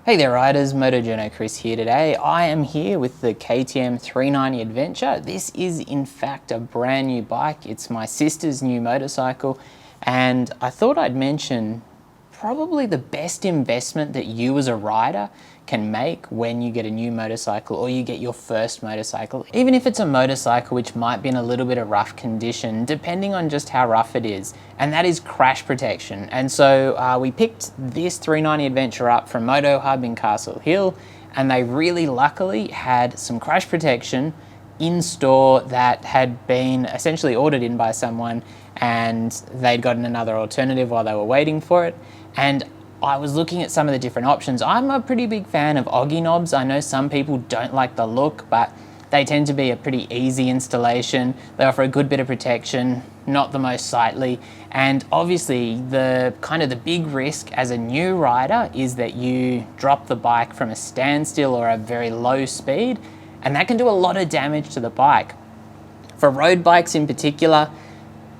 Hey there riders, Moto Journo Kris here today. I am here with the KTM 390 Adventure. This is in fact a brand new bike. It's my sister's new motorcycle, and I thought I'd mention probably the best investment that you as a rider can make when you get a new motorcycle or you get your first motorcycle. Even if it's a motorcycle which might be in a little bit of rough condition, depending on just how rough it is, and that is crash protection. And so we picked this 390 Adventure up from Moto Hub in Castle Hill, and they really luckily had some crash protection in store that had been essentially ordered in by someone, and they'd gotten another alternative while they were waiting for it. And I was looking at some of the different options. I'm a pretty big fan of Oggy knobs. I know some people don't like the look, but they tend to be a pretty easy installation. They offer a good bit of protection, not the most sightly. And obviously the big risk as a new rider is that you drop the bike from a standstill or a very low speed, and that can do a lot of damage to the bike. For road bikes in particular,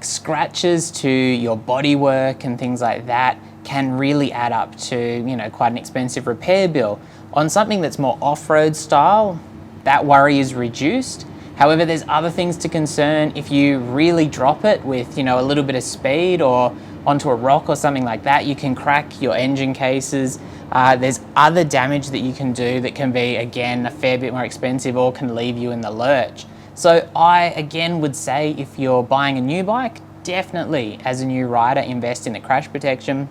scratches to your bodywork and things like that can really add up to, quite an expensive repair bill. On something that's more off-road style, that worry is reduced. However, there's other things to concern. If you really drop it with, a little bit of speed or onto a rock or something like that, you can crack your engine cases. There's other damage that you can do that can be, again, a fair bit more expensive or can leave you in the lurch. So I, again, would say if you're buying a new bike, definitely, as a new rider, invest in the crash protection.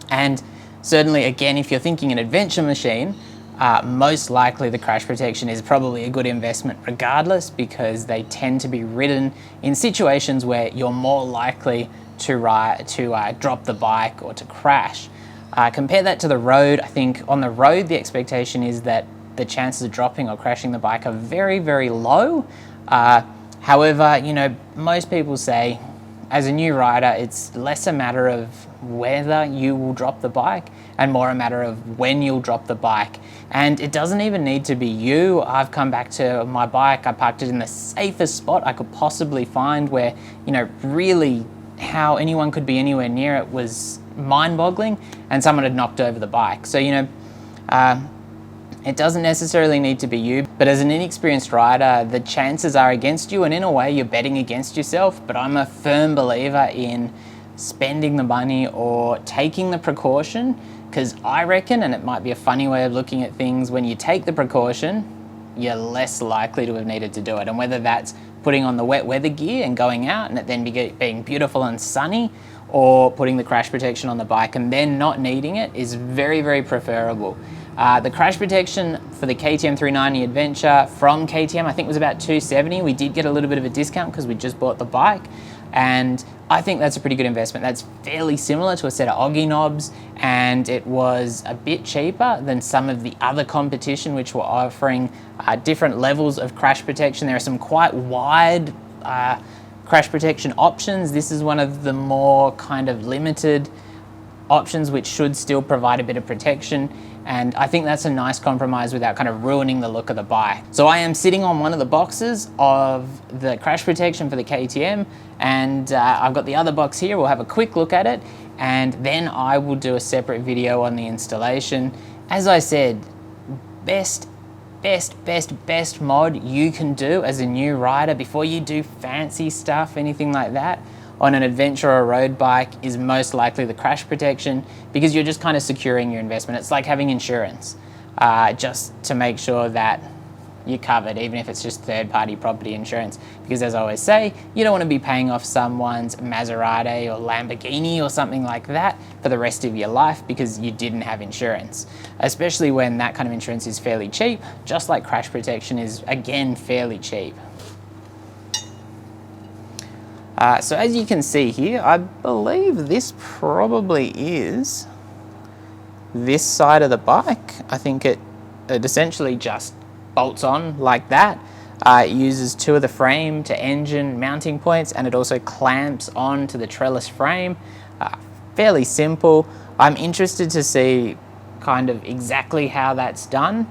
And certainly, again, if you're thinking an adventure machine, most likely the crash protection is probably a good investment regardless, because they tend to be ridden in situations where you're more likely to drop the bike or to crash. Compare that to the road. I think on the road, the expectation is that the chances of dropping or crashing the bike are very, very low. However, most people say, as a new rider, it's less a matter of whether you will drop the bike and more a matter of when you'll drop the bike. And it doesn't even need to be you. I've come back to my bike, I parked it in the safest spot I could possibly find, where, really how anyone could be anywhere near it was mind-boggling, and someone had knocked over the bike. So, it doesn't necessarily need to be you, but as an inexperienced rider, the chances are against you, and in a way you're betting against yourself. But I'm a firm believer in spending the money or taking the precaution, because I reckon, and it might be a funny way of looking at things, when you take the precaution, you're less likely to have needed to do it. And whether that's putting on the wet weather gear and going out and it then being beautiful and sunny, or putting the crash protection on the bike and then not needing it, is very, very preferable. The crash protection for the KTM 390 Adventure from KTM, I think, was about $270. We did get a little bit of a discount because we just bought the bike, and I think that's a pretty good investment. That's fairly similar to a set of Oggy knobs, and it was a bit cheaper than some of the other competition which were offering different levels of crash protection. There are some quite wide crash protection options. This is one of the more kind of limited options which should still provide a bit of protection, and I think that's a nice compromise without kind of ruining the look of the bike. So I am sitting on one of the boxes of the crash protection for the KTM, and I've got the other box here. We'll have a quick look at it, and then I will do a separate video on the installation. As I said, best mod you can do as a new rider before you do fancy stuff, anything like that, on an adventure or a road bike, is most likely the crash protection, because you're just kind of securing your investment. It's like having insurance, just to make sure that you're covered, even if it's just third-party property insurance. Because as I always say, you don't want to be paying off someone's Maserati or Lamborghini or something like that for the rest of your life because you didn't have insurance, especially when that kind of insurance is fairly cheap, just like crash protection is, again, fairly cheap. So as you can see here, I believe this probably is this side of the bike. I think it essentially just bolts on like that. It uses two of the frame to engine mounting points, and it also clamps on to the trellis frame. Fairly simple. I'm interested to see kind of exactly how that's done,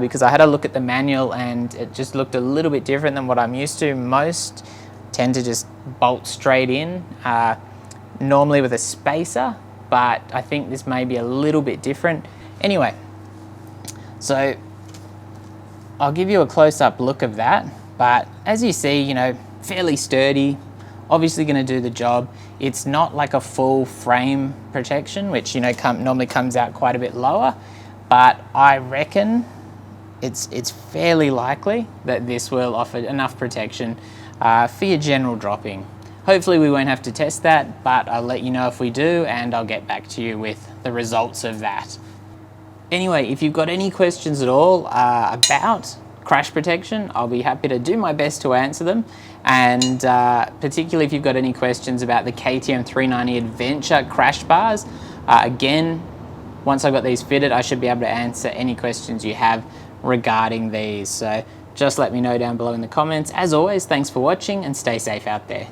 because I had a look at the manual and it just looked a little bit different than what I'm used to. Most tend to just bolt straight in, normally with a spacer, but I think this may be a little bit different. Anyway, So I'll give you a close-up look of that, but as you see, you know, fairly sturdy, obviously going to do the job. It's not like a full frame protection, which, you know, normally comes out quite a bit lower, but I reckon it's fairly likely that this will offer enough protection for your general dropping. Hopefully we won't have to test that, but I'll let you know if we do, and I'll get back to you with the results of that. Anyway, if you've got any questions at all about crash protection, I'll be happy to do my best to answer them. And particularly if you've got any questions about the KTM 390 Adventure crash bars, again, once I've got these fitted, I should be able to answer any questions you have regarding these. So just let me know down below in the comments. As always, thanks for watching and stay safe out there.